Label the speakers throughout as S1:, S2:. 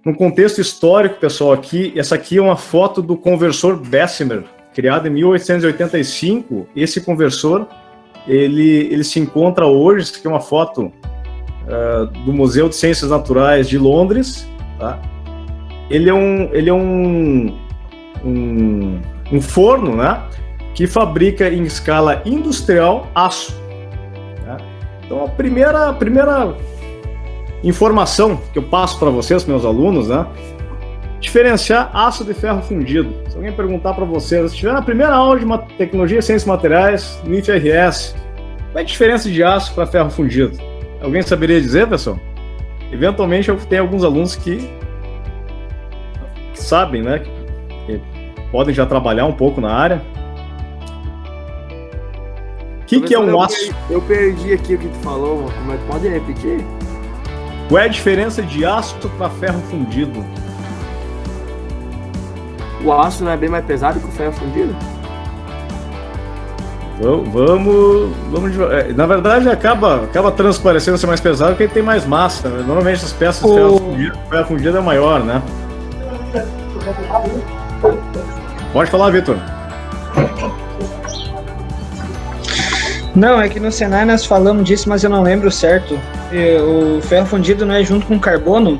S1: no contexto histórico, pessoal, essa aqui é uma foto do conversor Bessemer, criado em 1885. Esse conversor, ele se encontra hoje, isso aqui é uma foto do Museu de Ciências Naturais de Londres, tá? Ele é um forno, né, que fabrica em escala industrial aço. Tá? Então, a primeira informação que eu passo para vocês, meus alunos, né, diferenciar aço de ferro fundido. Se alguém perguntar para vocês, se estiver na primeira aula de tecnologia e ciências materiais, no IFRS, qual é a diferença de aço para ferro fundido? Alguém saberia dizer, pessoal? Eventualmente, eu tenho alguns alunos que sabem, né, que podem já trabalhar um pouco na área. O que é um aço?
S2: Eu perdi aqui o que tu falou, mas pode repetir?
S1: Qual é a diferença de aço para ferro fundido?
S2: O aço não é bem mais pesado que o ferro fundido?
S1: Vamos na verdade, acaba transparecendo ser mais pesado porque ele tem mais massa. Né? Normalmente essas peças de ferro fundido é maior, né? Pode falar, Vitor.
S3: Não, é que no Senai nós falamos disso, mas eu não lembro certo. O ferro fundido não é junto com carbono?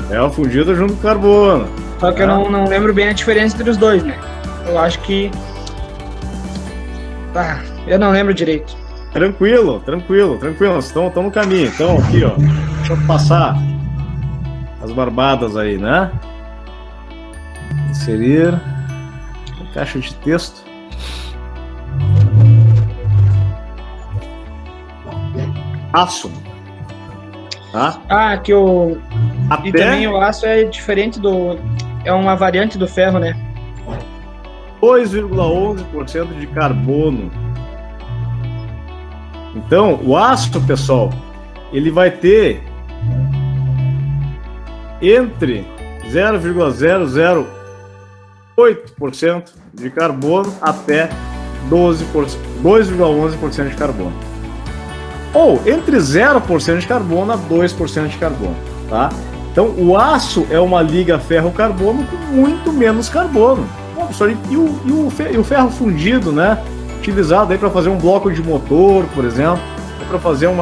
S1: Ferro fundido junto com carbono.
S3: Só que eu não lembro bem a diferença entre os dois, né? Eu acho que... eu não lembro direito.
S1: Tranquilo. Estão no caminho. Então, aqui, ó. Deixa eu passar as barbadas aí, né? Inserir. Caixa de texto. Aço. Tá?
S3: Que o... E também o aço é diferente do... É uma variante do ferro, né?
S1: 2,11% de carbono. Então, o aço, pessoal, ele vai ter entre 0,008% de carbono até 2,11% de carbono. Ou entre 0% de carbono a 2% de carbono, tá? Então, o aço é uma liga ferro-carbono com muito menos carbono. Bom, professor, e o ferro fundido, né? Utilizado aí para fazer um bloco de motor, por exemplo, para fazer um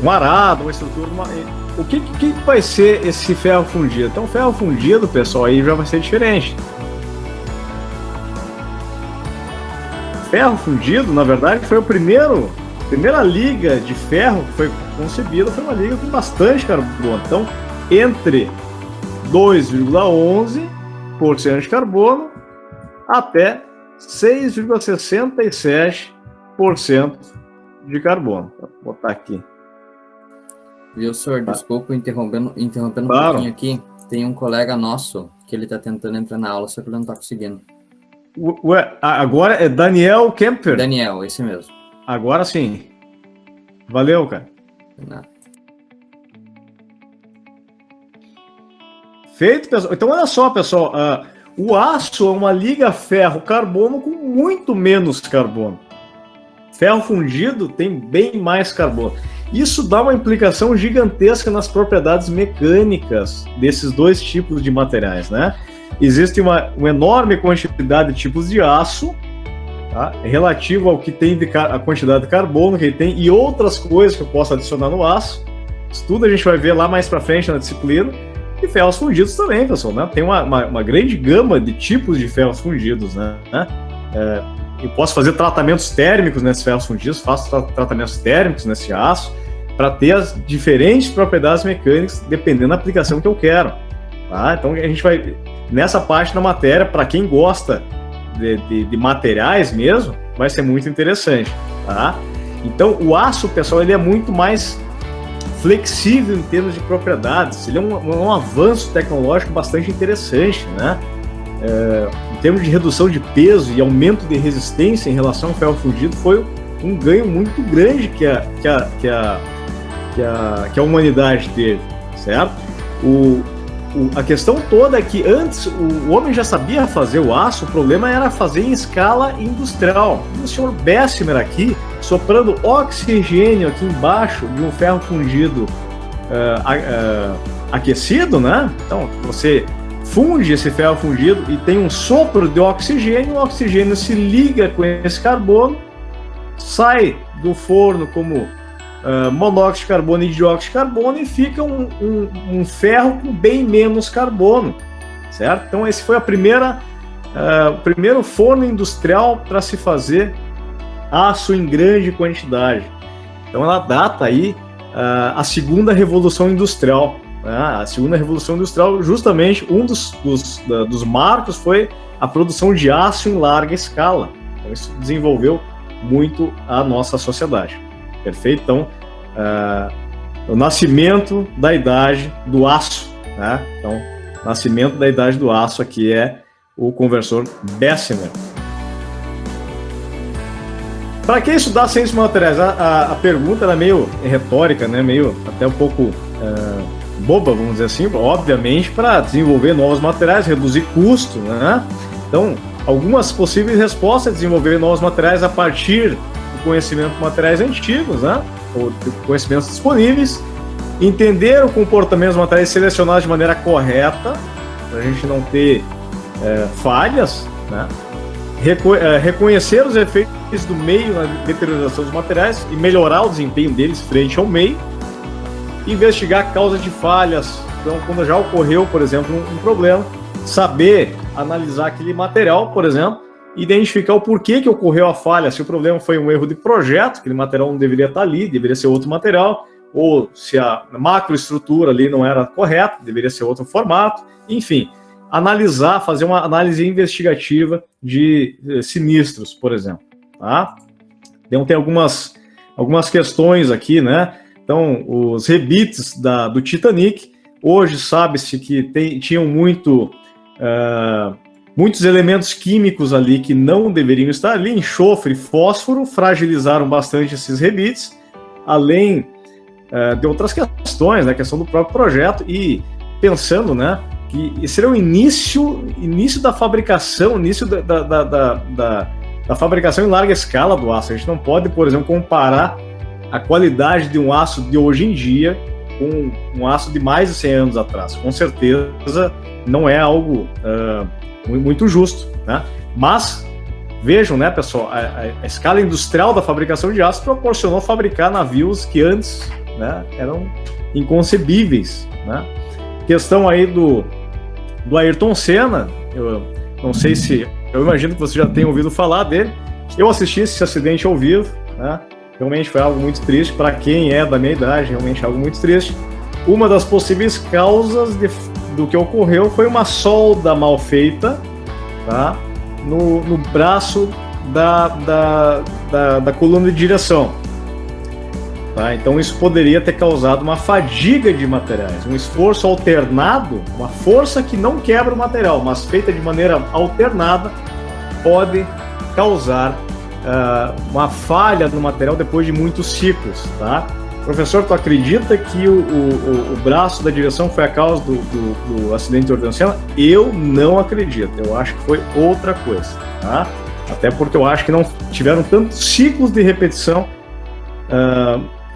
S1: arado, uma estrutura. O que vai ser esse ferro fundido? Então, o ferro fundido, pessoal, aí já vai ser diferente. Ferro fundido, na verdade, foi a primeira liga de ferro que foi concebida, foi uma liga com bastante carbono. Então, entre 2,11% de carbono até 6,67% de carbono. Vou botar aqui.
S4: Viu, senhor? Desculpa interrompendo
S1: Claro.
S4: Um pouquinho aqui. Tem um colega nosso que ele está tentando entrar na aula, só que ele não está conseguindo.
S1: Ué, agora é Daniel Kemper?
S4: Daniel, esse mesmo.
S1: Agora sim. Valeu, cara.
S4: Não.
S1: Feito, pessoal. Então, olha só, pessoal. O aço é uma liga ferro-carbono com muito menos carbono. Ferro fundido tem bem mais carbono. Isso dá uma implicação gigantesca nas propriedades mecânicas desses dois tipos de materiais, né? Existe uma enorme quantidade de tipos de aço, tá? Relativo ao que tem a quantidade de carbono que ele tem e outras coisas que eu posso adicionar no aço. Isso tudo a gente vai ver lá mais para frente na disciplina. E ferros fundidos também, pessoal, né? Tem uma grande gama de tipos de ferros fundidos, né? Eu posso fazer tratamentos térmicos nesses ferros fundidos, faço tratamentos térmicos nesse aço para ter as diferentes propriedades mecânicas dependendo da aplicação que eu quero, tá? Então a gente vai nessa parte da matéria, para quem gosta de materiais mesmo, vai ser muito interessante, tá? Então o aço, pessoal, ele é muito mais flexível em termos de propriedades, ele é um avanço tecnológico bastante interessante, né? Em termos de redução de peso e aumento de resistência em relação ao ferro fundido, foi um ganho muito grande que a humanidade teve, certo? A questão toda é que antes o homem já sabia fazer o aço, o problema era fazer em escala industrial. E o senhor Bessemer aqui, soprando oxigênio aqui embaixo de um ferro fundido aquecido, né? Então, você funde esse ferro fundido e tem um sopro de oxigênio, o oxigênio se liga com esse carbono, sai do forno como monóxido de carbono e dióxido de carbono e fica um ferro com bem menos carbono, certo? Então esse foi o primeiro forno industrial para se fazer aço em grande quantidade. Então ela data aí a segunda revolução industrial. A segunda revolução industrial, justamente um dos marcos foi a produção de aço em larga escala. Então isso desenvolveu muito a nossa sociedade. Perfeito? Então, o nascimento da idade do aço, né? Então, o nascimento da idade do aço aqui é o conversor Bessemer. Para quem estudar ciências materiais, a pergunta era meio retórica, né? Meio até um pouco boba, vamos dizer assim, obviamente, para desenvolver novos materiais, reduzir custo, né? Então, algumas possíveis respostas é desenvolver novos materiais a partir do conhecimento de materiais antigos, né? Ou de conhecimentos disponíveis, entender o comportamento dos materiais selecionados de maneira correta, para a gente não ter falhas, né? Reconhecer os efeitos do meio na deterioração dos materiais e melhorar o desempenho deles frente ao meio, investigar causas de falhas, então quando já ocorreu, por exemplo, um problema, saber analisar aquele material, por exemplo, identificar o porquê que ocorreu a falha, se o problema foi um erro de projeto, aquele material não deveria estar ali, deveria ser outro material, ou se a macroestrutura ali não era correta, deveria ser outro formato, enfim, analisar, fazer uma análise investigativa de sinistros, por exemplo, tá? Então tem algumas questões aqui, né? Então, os rebites do Titanic, hoje sabe-se que tinham muitos elementos químicos ali que não deveriam estar ali, enxofre e fósforo, fragilizaram bastante esses rebites, além de outras questões, né, a questão do próprio projeto, e pensando, né, que esse era o início da fabricação, da fabricação em larga escala do aço. A gente não pode, por exemplo, comparar a qualidade de um aço de hoje em dia com um aço de mais de 100 anos atrás. Com certeza não é algo muito justo, né? Mas vejam, né, pessoal, a escala industrial da fabricação de aço proporcionou fabricar navios que antes, né, eram inconcebíveis, né? Questão aí do Ayrton Senna, eu não sei se, eu imagino que você já tenha ouvido falar dele. Eu assisti esse acidente ao vivo, né? Realmente foi algo muito triste para quem é da minha idade, realmente algo muito triste. Uma das possíveis causas do que ocorreu foi uma solda mal feita, tá? No braço da coluna de direção. Tá? Então isso poderia ter causado uma fadiga de materiais, um esforço alternado, uma força que não quebra o material, mas feita de maneira alternada, pode causar uma falha no material depois de muitos ciclos. Tá? Professor, tu acredita que o braço da direção foi a causa do acidente de Ayrton Senna? Eu não acredito, eu acho que foi outra coisa. Tá? Até porque eu acho que não tiveram tantos ciclos de repetição,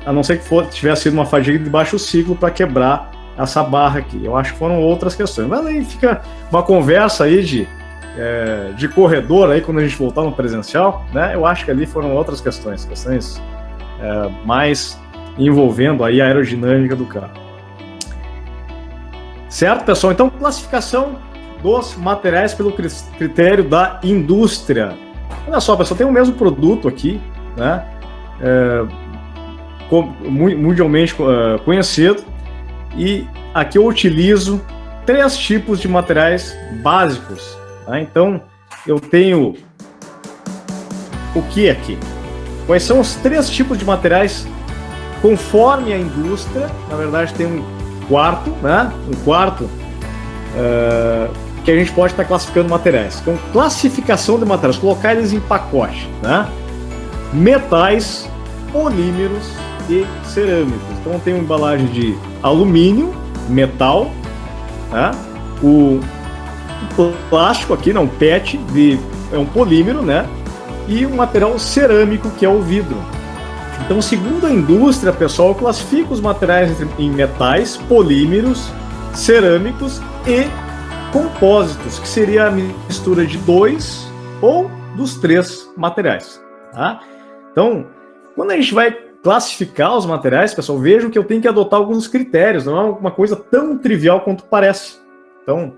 S1: a não ser que tivesse sido uma fadiga de baixo ciclo para quebrar essa barra aqui. Eu acho que foram outras questões. Mas aí fica uma conversa aí de corredor aí quando a gente voltar no presencial, né? Eu acho que ali foram outras questões mais envolvendo aí a aerodinâmica do carro. Certo, pessoal? Então, classificação dos materiais pelo critério da indústria. Olha só, pessoal, tem o mesmo produto aqui, né? Mundialmente conhecido, e aqui eu utilizo 3 tipos de materiais básicos, tá? Então eu tenho o que aqui? Quais são os 3 tipos de materiais conforme a indústria? Na verdade tem um quarto, né? Que a gente pode estar classificando materiais. Então, classificação de materiais, colocar eles em pacote, né? Metais, polímeros e cerâmicos. Então tem uma embalagem de alumínio, metal, né? O plástico aqui, não, PET, é um polímero, né? E um material cerâmico, que é o vidro. Então, segundo a indústria, pessoal, classifica os materiais em metais, polímeros, cerâmicos e compósitos, que seria a mistura de 2 ou dos 3 materiais. Tá? Então, quando a gente vai classificar os materiais, pessoal, vejam que eu tenho que adotar alguns critérios, não é uma coisa tão trivial quanto parece. Então,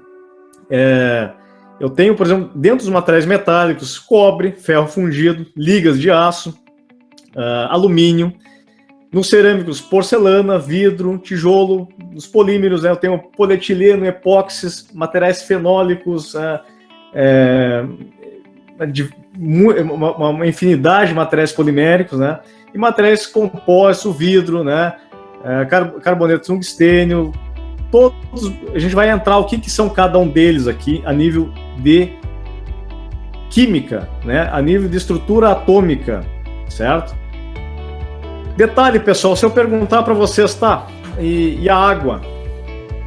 S1: eu tenho, por exemplo, dentro dos materiais metálicos, cobre, ferro fundido, ligas de aço, alumínio. Nos cerâmicos, porcelana, vidro, tijolo. Nos polímeros, eu tenho polietileno, epóxis, materiais fenólicos, uma infinidade de materiais poliméricos, né? E materiais compostos, vidro, né? Carboneto tungstênio, todos. A gente vai entrar o que são cada um deles aqui a nível de química, né? A nível de estrutura atômica, certo? Detalhe, pessoal, se eu perguntar para vocês, tá? E a água?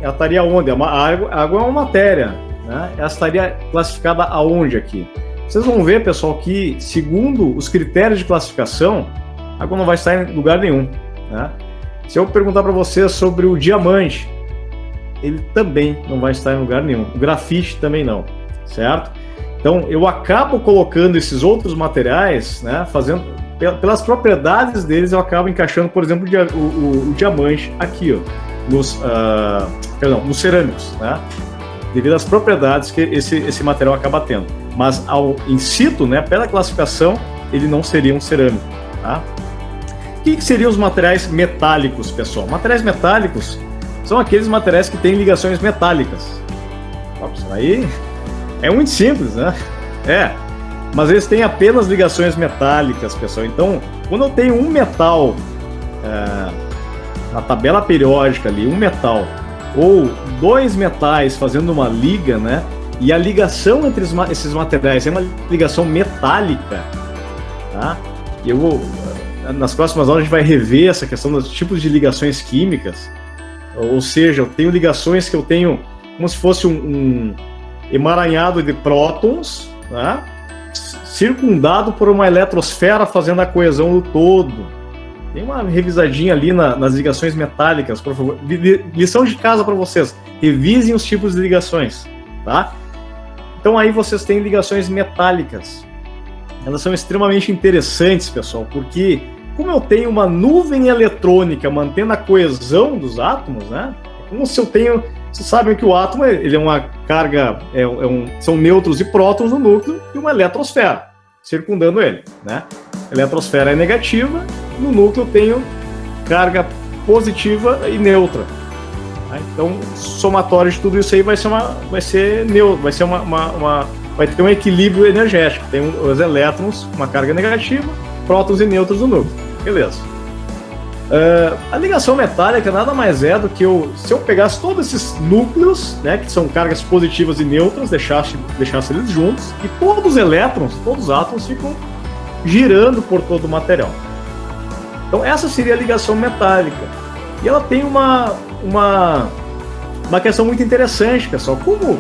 S1: Ela estaria onde? A água é uma matéria, né? Ela estaria classificada aonde aqui? Vocês vão ver, pessoal, que segundo os critérios de classificação, a água não vai estar em lugar nenhum, né? Se eu perguntar para vocês sobre o diamante, ele também não vai estar em lugar nenhum. O grafite também não, certo? Então, eu acabo colocando esses outros materiais, né, pelas propriedades deles, eu acabo encaixando, por exemplo, o diamante aqui, ó, nos cerâmicos, né? Devido às propriedades que esse material acaba tendo. Mas in situ, né, pela classificação, ele não seria um cerâmico, tá? O que seriam os materiais metálicos, pessoal? Materiais metálicos são aqueles materiais que têm ligações metálicas. Ops, aí é muito simples, né? Mas eles têm apenas ligações metálicas, pessoal. Então, quando eu tenho um metal na tabela periódica ali, um metal ou 2 metais fazendo uma liga, né? E a ligação entre esses materiais é uma ligação metálica, tá? E nas próximas aulas a gente vai rever essa questão dos tipos de ligações químicas. Ou seja, eu tenho ligações que eu tenho como se fosse um emaranhado de prótons, né? Circundado por uma eletrosfera fazendo a coesão do todo. Tem uma revisadinha ali nas ligações metálicas, por favor. Lição de casa para vocês. Revisem os tipos de ligações, tá? Então aí vocês têm ligações metálicas. Elas são extremamente interessantes, pessoal, porque como eu tenho uma nuvem eletrônica mantendo a coesão dos átomos, né? É como se eu tenho... Vocês sabem que o átomo ele é uma carga, são nêutrons e prótons no núcleo e uma eletrosfera circundando ele, né? A eletrosfera é negativa, no núcleo eu tenho carga positiva e neutra. Tá? Então, somatório de tudo isso aí vai ter um equilíbrio energético. Tem os elétrons, uma carga negativa, prótons e nêutrons no núcleo. Beleza. A ligação metálica nada mais é do que se eu pegasse todos esses núcleos, né, que são cargas positivas e neutras, deixasse eles juntos, e todos os elétrons, todos os átomos ficam girando por todo o material. Então essa seria a ligação metálica. E ela tem uma questão muito interessante, pessoal. Como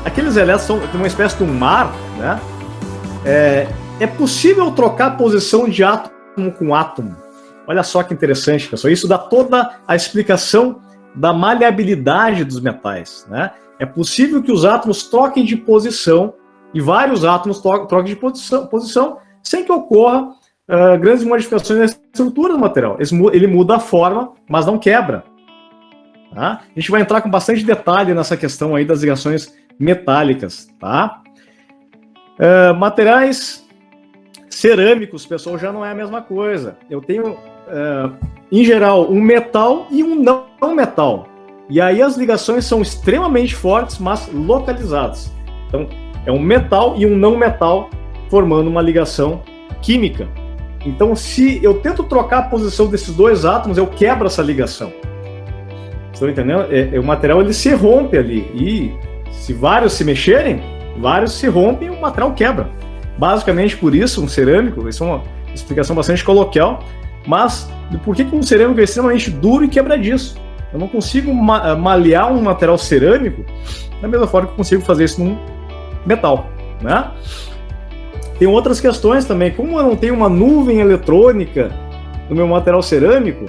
S1: aqueles elétrons são uma espécie de um mar, né, é possível trocar a posição de átomo com átomo. Olha só que interessante, pessoal. Isso dá toda a explicação da maleabilidade dos metais, né? É possível que os átomos troquem de posição e vários átomos troquem de posição sem que ocorra grandes modificações na estrutura do material. Ele muda a forma, mas não quebra. Tá? A gente vai entrar com bastante detalhe nessa questão aí das ligações metálicas. Tá? Materiais cerâmicos, pessoal, já não é a mesma coisa. Eu tenho, em geral, um metal e um não metal. E aí as ligações são extremamente fortes, mas localizadas. Então, é um metal e um não metal formando uma ligação química. Então, se eu tento trocar a posição desses dois átomos, eu quebro essa ligação. Estão entendendo? O material ele se rompe ali. E se vários se mexerem, vários se rompem e o material quebra. Basicamente por isso, um cerâmico, isso é uma explicação bastante coloquial, mas por que um cerâmico é extremamente duro e quebradiço? Eu não consigo malear um material cerâmico da mesma forma que eu consigo fazer isso num metal, né? Tem outras questões também, como eu não tenho uma nuvem eletrônica no meu material cerâmico,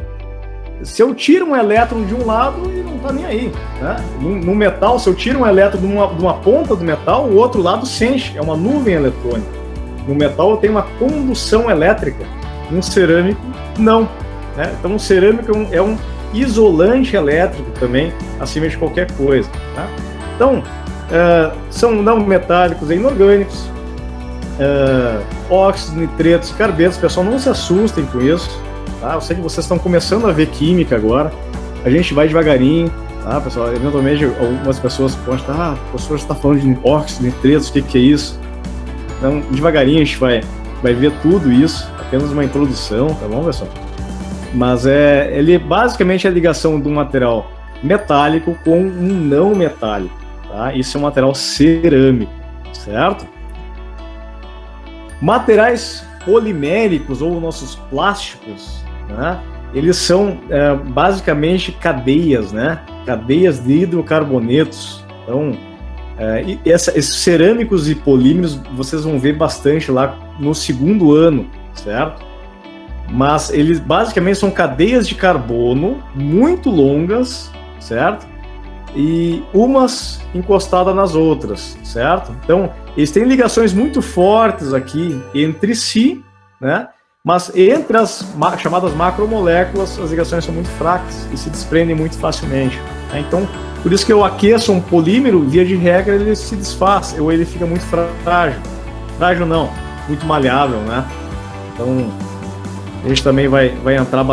S1: se eu tiro um elétron de um lado, ele não está nem aí. Né? No metal, se eu tiro um elétron de uma ponta do metal, o outro lado sente, é uma nuvem eletrônica. No metal eu tenho uma condução elétrica, no cerâmico não. Né? Então o cerâmico é um isolante elétrico também, acima de qualquer coisa. Tá? Então, são não metálicos e inorgânicos, óxidos, nitretos, carbetos. Pessoal, não se assustem com isso, tá? Eu sei que vocês estão começando a ver química agora, a gente vai devagarinho, tá, pessoal? Eventualmente algumas pessoas podem estar, o professor está falando de óxidos, nitretos, o que é isso? Então, devagarinho a gente vai ver tudo isso, apenas uma introdução, tá bom, pessoal? Mas ele basicamente é a ligação de um material metálico com um não metálico, tá? Isso é um material cerâmico, certo? Materiais poliméricos ou nossos plásticos, né? Eles são basicamente cadeias, né? Cadeias de hidrocarbonetos. Então, esses cerâmicos e polímeros vocês vão ver bastante lá no segundo ano, certo? Mas eles basicamente são cadeias de carbono muito longas, certo? E umas encostadas nas outras, certo? Então, eles têm ligações muito fortes aqui entre si, né? Mas entre as chamadas macromoléculas, as ligações são muito fracas e se desprendem muito facilmente. Né? Então, por isso que eu aqueço um polímero, via de regra, ele se desfaz, ou ele fica muito frágil. Frágil não, muito maleável, né? Então, a gente também vai entrar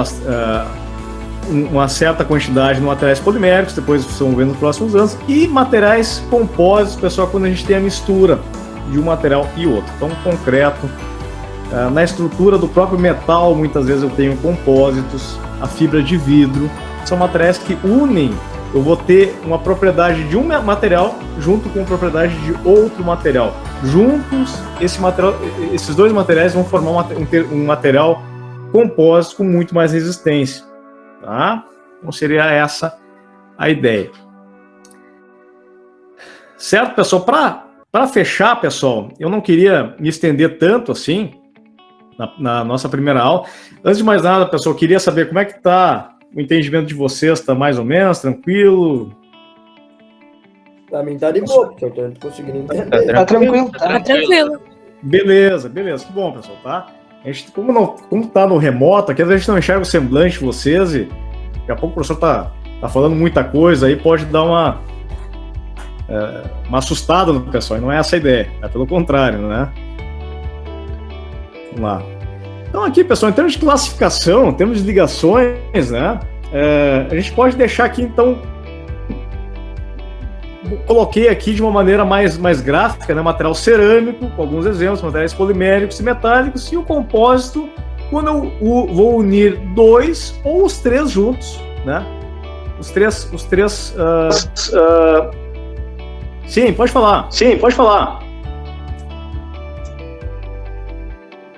S1: uma certa quantidade de materiais poliméricos, depois vocês vão ver nos próximos anos, e materiais compósitos, pessoal, quando a gente tem a mistura de um material e outro. Então, concreto, na estrutura do próprio metal, muitas vezes eu tenho compósitos, a fibra de vidro, são materiais que unem, eu vou ter uma propriedade de um material junto com a propriedade de outro material. Juntos, esses dois materiais vão formar um material compósito com muito mais resistência. Tá? Então seria essa a ideia. Certo, pessoal? Para fechar, pessoal, eu não queria me estender tanto assim na nossa primeira aula. Antes de mais nada, pessoal, eu queria saber como é que está o entendimento de vocês. Está mais ou menos tranquilo?
S2: Pra mim tá de boa, porque eu tô conseguindo entender.
S3: Tá tranquilo,
S5: Tá tranquilo.
S1: Beleza, que bom, pessoal, tá? A gente, como tá no remoto, aqui a gente não enxerga o semblante de vocês e daqui a pouco o professor tá falando muita coisa aí, pode dar uma assustada no pessoal, e não é essa a ideia, é pelo contrário, né? Vamos lá. Então aqui, pessoal, em termos de classificação, em termos de ligações, né? A gente pode deixar aqui, então, coloquei aqui de uma maneira mais gráfica, né? Material cerâmico, com alguns exemplos, materiais poliméricos e metálicos, e o compósito, quando eu vou unir dois ou os três juntos, né? Os três. Sim, pode falar. O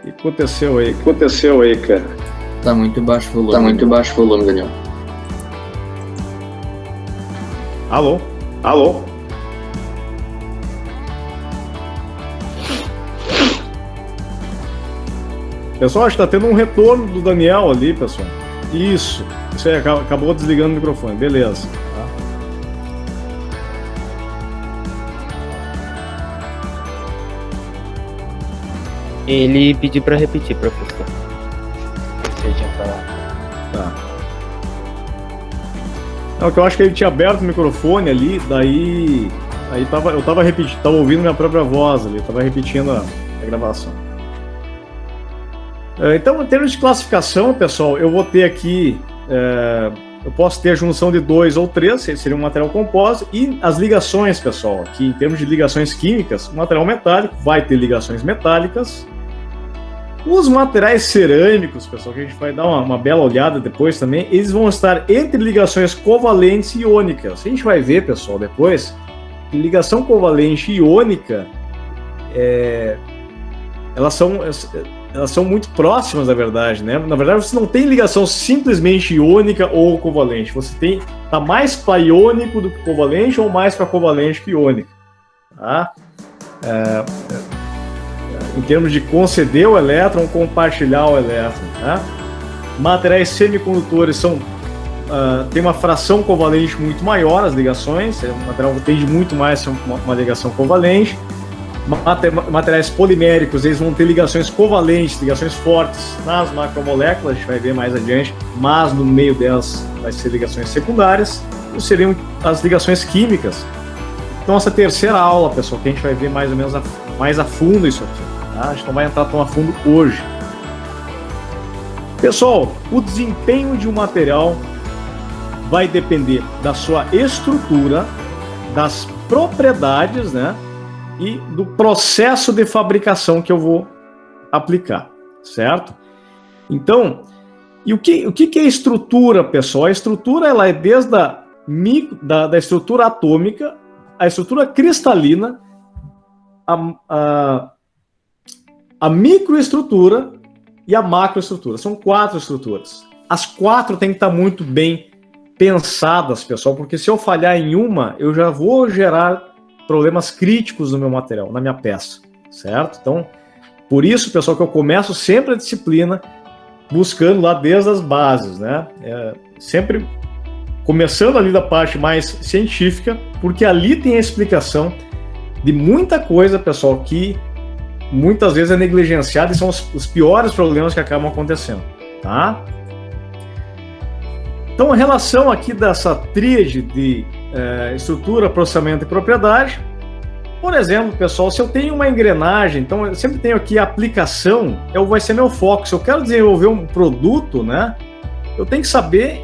S1: que aconteceu aí, cara?
S4: Tá muito baixo o volume. Daniel.
S1: Alô? Pessoal, acho que tá tendo um retorno do Daniel ali, pessoal. Isso aí, acabou desligando o microfone, beleza. Tá?
S6: Ele pediu para repetir, professor. Você tinha falado.
S1: Tá. Não, que eu acho que ele tinha aberto o microfone ali, daí eu tava repetindo, tava ouvindo minha própria voz ali, tava repetindo a gravação. Então, em termos de classificação, pessoal, eu vou ter aqui, eu posso ter a junção de 2 ou 3, seria um material compósito, e as ligações, pessoal, aqui em termos de ligações químicas, o material metálico vai ter ligações metálicas. Os materiais cerâmicos, pessoal, que a gente vai dar uma bela olhada depois também, eles vão estar entre ligações covalentes e iônicas. A gente vai ver, pessoal, depois, que ligação covalente e iônica, elas são muito próximas, na verdade, né? Na verdade, você não tem ligação simplesmente iônica ou covalente. Você tá mais para iônico do que covalente ou mais para covalente que iônica. Tá? Em termos de conceder o elétron, compartilhar o elétron. Tá? Materiais semicondutores tem uma fração covalente muito maior, as ligações, o material tende muito mais a ser uma ligação covalente. Materiais poliméricos, eles vão ter ligações covalentes, ligações fortes nas macromoléculas, a gente vai ver mais adiante, mas no meio delas vai ser ligações secundárias, ou seriam as ligações químicas. Então essa terceira aula, pessoal, que a gente vai ver mais ou menos mais a fundo isso aqui, tá? A gente não vai entrar tão a fundo hoje. Pessoal, o desempenho de um material vai depender da sua estrutura, das propriedades, né? E do processo de fabricação que eu vou aplicar, certo? Então, e o que é estrutura, pessoal? A estrutura ela é desde da estrutura atômica, a estrutura cristalina, a microestrutura e a macroestrutura. São 4 estruturas. As 4 têm que estar muito bem pensadas, pessoal, porque se eu falhar em uma, eu já vou gerar problemas críticos no meu material, na minha peça, certo? Então, por isso, pessoal, que eu começo sempre a disciplina buscando lá desde as bases, né? Sempre começando ali da parte mais científica, porque ali tem a explicação de muita coisa, pessoal, que muitas vezes é negligenciada e são os piores problemas que acabam acontecendo, tá? Então, a relação aqui dessa tríade de estrutura, processamento e propriedade. Por exemplo, pessoal, se eu tenho uma engrenagem, então eu sempre tenho aqui a aplicação, vai ser meu foco. Se eu quero desenvolver um produto, né, eu tenho que saber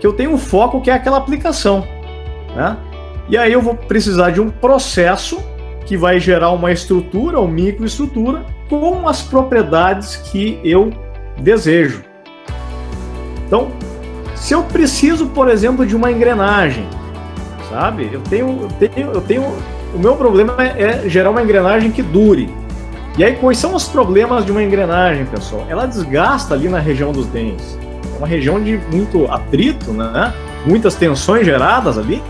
S1: que eu tenho um foco que é aquela aplicação, né? E aí eu vou precisar de um processo que vai gerar uma estrutura, uma microestrutura, com as propriedades que eu desejo. Então, se eu preciso, por exemplo, de uma engrenagem, sabe? O meu problema é gerar uma engrenagem que dure. E aí, quais são os problemas de uma engrenagem, pessoal? Ela desgasta ali na região dos dentes. É uma região de muito atrito, né? Muitas tensões geradas ali.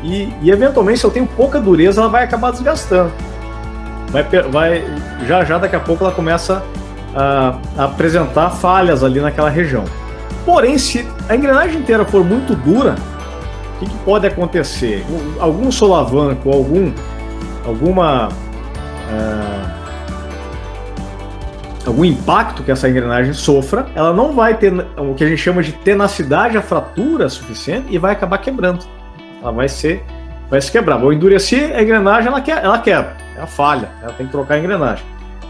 S1: E eventualmente, se eu tenho pouca dureza, ela vai acabar desgastando. Já daqui a pouco ela começa a apresentar falhas ali naquela região. Porém, se a engrenagem inteira for muito dura, o que pode acontecer? Algum solavanco, algum impacto que essa engrenagem sofra, ela não vai ter o que a gente chama de tenacidade à fratura suficiente e vai acabar quebrando. Ela vai se quebrar. Vou endurecer a engrenagem, ela quebra, ela falha, ela tem que trocar a engrenagem.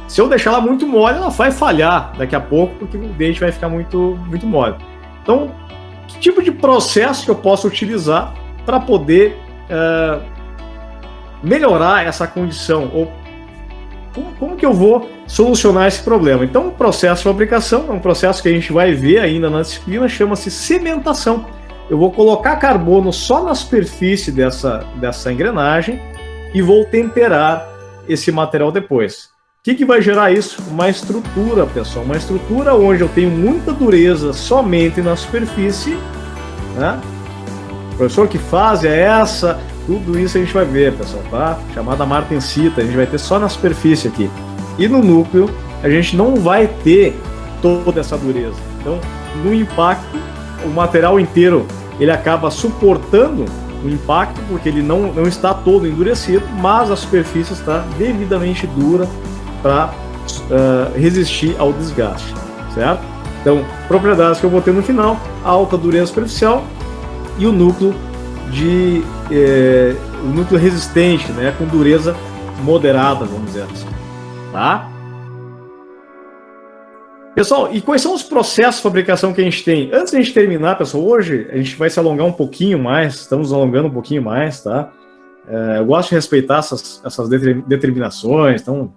S1: Se eu deixar ela muito mole, ela vai falhar daqui a pouco, porque o dente vai ficar muito, muito mole. Então, que tipo de processo que eu posso utilizar para poder melhorar essa condição? Ou como que eu vou solucionar esse problema? Então, o processo de fabricação é um processo que a gente vai ver ainda na disciplina, chama-se cimentação. Eu vou colocar carbono só na superfície dessa engrenagem e vou temperar esse material depois. O que vai gerar isso? Uma estrutura, pessoal. Uma estrutura onde eu tenho muita dureza somente na superfície, né? Professor, que fase é essa? Tudo isso a gente vai ver, pessoal, tá? Chamada martensita, a gente vai ter só na superfície aqui. E no núcleo, a gente não vai ter toda essa dureza. Então, no impacto, o material inteiro, ele acaba suportando o impacto, porque ele não está todo endurecido, mas a superfície está devidamente dura para resistir ao desgaste, certo? Então, propriedades que eu vou ter no final: alta dureza superficial e o núcleo resistente, né, com dureza moderada, vamos dizer assim, tá? Pessoal, e quais são os processos de fabricação que a gente tem? Antes de a gente terminar, pessoal, hoje a gente vai se alongar um pouquinho mais, estamos alongando um pouquinho mais, tá? Eu gosto de respeitar essas determinações, então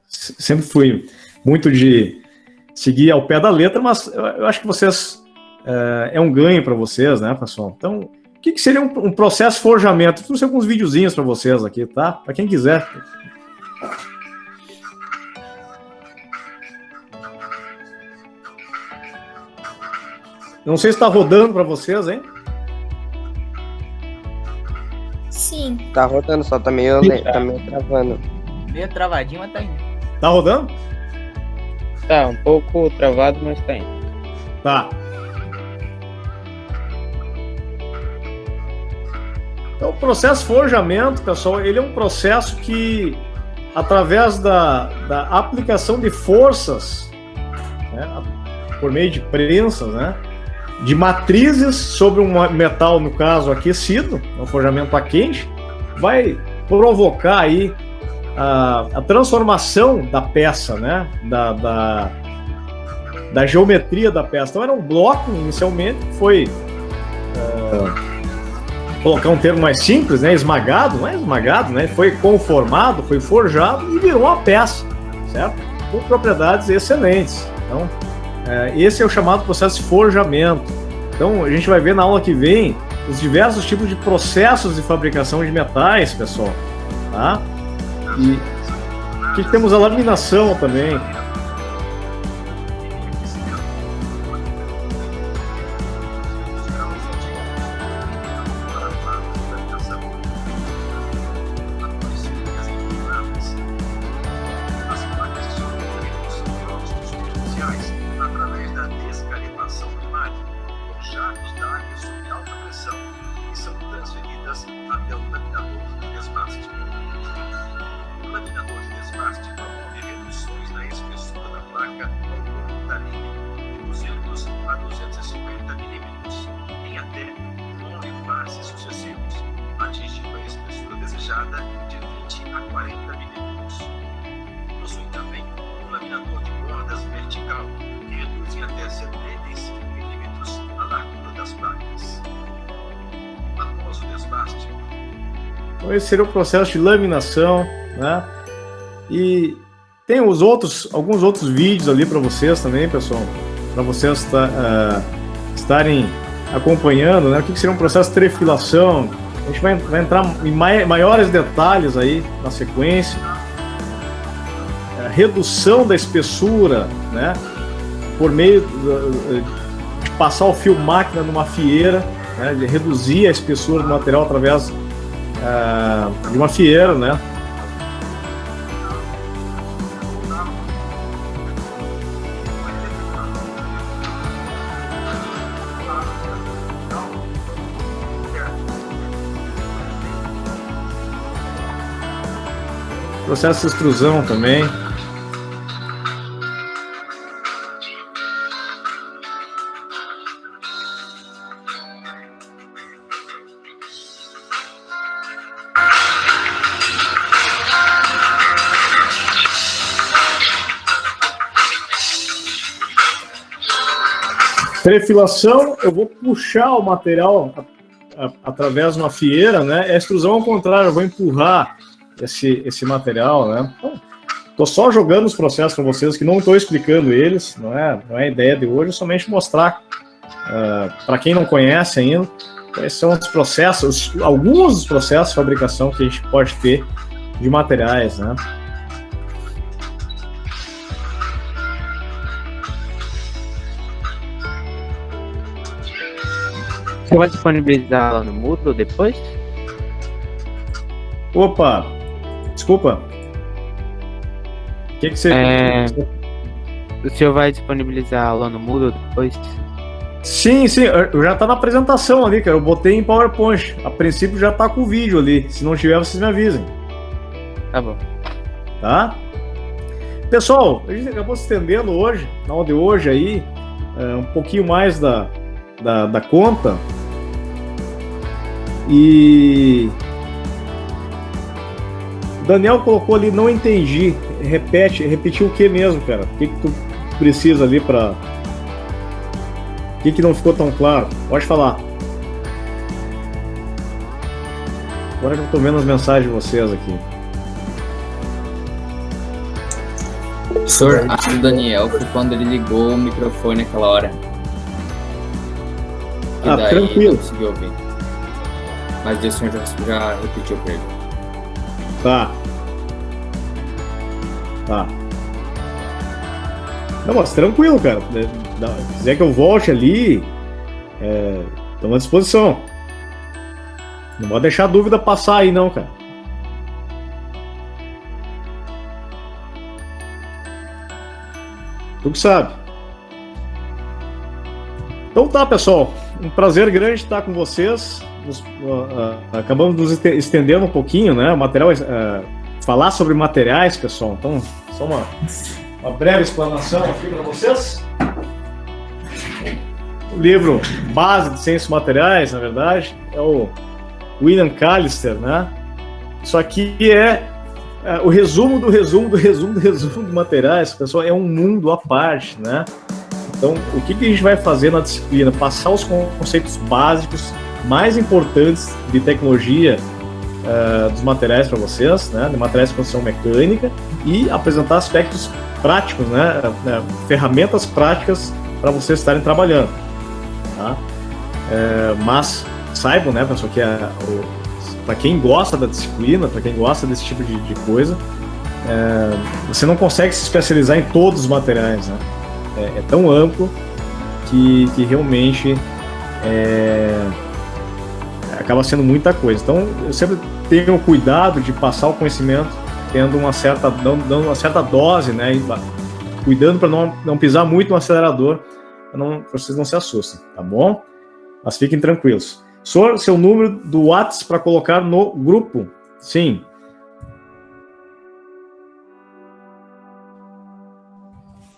S1: sempre fui muito de seguir ao pé da letra, mas eu acho que vocês é um ganho para vocês, né, pessoal? Então, o que seria um processo de forjamento? Eu trouxe alguns videozinhos para vocês aqui, tá? Para quem quiser. Não sei se está rodando para vocês, hein?
S5: Sim.
S7: Tá rodando, só tá meio travando.
S6: Meio travadinho, mas tá indo.
S1: Tá rodando?
S6: Tá, um pouco travado, mas tá indo.
S1: Tá. Então, o processo de forjamento, pessoal, ele é um processo que, através da aplicação de forças, né, por meio de prensas, né, de matrizes sobre um metal, no caso, aquecido, um forjamento a quente, vai provocar aí a transformação da peça, né, da geometria da peça. Então, era um bloco, inicialmente, que foi... colocar um termo mais simples, né? Esmagado, não é esmagado, né? Foi conformado, foi forjado e virou uma peça, certo? Com propriedades excelentes. Então, esse é o chamado processo de forjamento. Então, a gente vai ver na aula que vem os diversos tipos de processos de fabricação de metais, pessoal, tá? E aqui temos a laminação também.
S8: de 20 a 40 milímetros. Possui também um laminador de bordas vertical, que reduz em até 75 milímetros a largura das placas. Após o desbaste.
S1: Então, esse seria o processo de laminação, né? E tem alguns outros vídeos ali para vocês também, pessoal, para vocês estarem acompanhando, né? O que seria um processo de trefilação. A gente vai entrar em maiores detalhes aí na sequência. A redução da espessura, né? Por meio de passar o fio máquina numa fieira, né? De reduzir a espessura do material através de uma fieira, né? Processo de extrusão também. Trefilação, eu vou puxar o material através de uma fieira, né? A extrusão, ao contrário, eu vou empurrar esse material, né? Estou só jogando os processos para vocês, que não estou explicando eles, não é a ideia de hoje, é somente mostrar para quem não conhece ainda quais são os processos, alguns dos processos de fabricação que a gente pode ter de materiais, né?
S6: Você vai disponibilizar ela no Moodle depois?
S1: Opa, desculpa. O que você...
S6: O senhor vai disponibilizar a aula no Moodle depois?
S1: Sim, já tá na apresentação ali, cara. Eu botei em PowerPoint. A princípio já tá com o vídeo ali. Se não tiver, vocês me avisem.
S6: Tá bom.
S1: Tá? Pessoal, a gente acabou se estendendo hoje, na aula de hoje aí, um pouquinho mais da conta. E... o Daniel colocou ali, não entendi. Repetiu o que mesmo, cara? O que tu precisa ali para... O que não ficou tão claro? Pode falar. Agora que eu tô vendo as mensagens de vocês aqui.
S4: Professor, acho que o Daniel foi quando ele ligou o microfone naquela hora. E daí
S1: tranquilo.
S4: não conseguiu ouvir. Mas o senhor já repetiu para ele.
S1: Tá. Não, mas tranquilo, cara. Se quiser que eu volte ali, estamos à disposição. Não pode deixar a dúvida passar aí, não, cara. Tu que sabe. Então tá, pessoal, um prazer grande estar com vocês. Acabamos nos estendendo um pouquinho, né? O material, falar sobre materiais, pessoal. Então, só uma breve explanação aqui para vocês. O livro base de ciências materiais, na verdade, é o William Callister, né? Isso aqui é o resumo do resumo de materiais, pessoal. É um mundo à parte, né? Então, o que a gente vai fazer na disciplina? Passar os conceitos básicos mais importantes de tecnologia dos materiais para vocês, né? De materiais de construção mecânica, e apresentar aspectos práticos, né? Ferramentas práticas para vocês estarem trabalhando, tá? Mas saibam, né, pessoal, que para quem gosta da disciplina, para quem gosta desse tipo de coisa, você não consegue se especializar em todos os materiais, né? É tão amplo que realmente acaba sendo muita coisa. Então, eu sempre tenho cuidado de passar o conhecimento dando uma certa dose, né? Cuidando para não pisar muito no acelerador, para vocês não se assustem, tá bom? Mas fiquem tranquilos. Senhor, seu número do WhatsApp para colocar no grupo? Sim.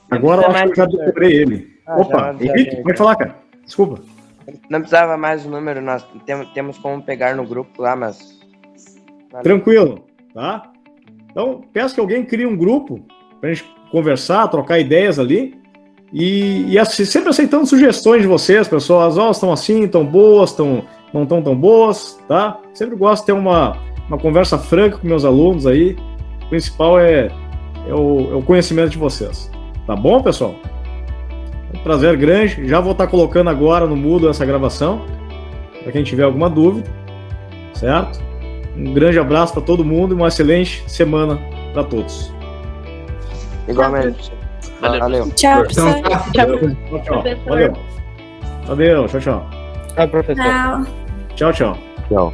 S1: Agora eu acho que eu já decorei ele. Opa, Henrique, pode falar, cara. Desculpa.
S7: Não precisava mais o número, nós temos como pegar no grupo lá, mas...
S1: Tranquilo, tá? Então, peço que alguém crie um grupo pra gente conversar, trocar ideias ali. E sempre aceitando sugestões de vocês, pessoal. As aulas estão assim, estão boas, não estão tão boas, tá? Sempre gosto de ter uma conversa franca com meus alunos aí. O principal é o conhecimento de vocês. Tá bom, pessoal? Um prazer grande. Já vou estar colocando agora no Moodle essa gravação, para quem tiver alguma dúvida, certo? Um grande abraço para todo mundo e uma excelente semana para todos.
S7: Igualmente. Valeu.
S5: Tchau, professor.
S1: Tchau. Valeu. Valeu. Tchau, tchau.
S6: Tchau, professor.
S5: Tchau.
S1: Tchau, tchau.
S7: Tchau.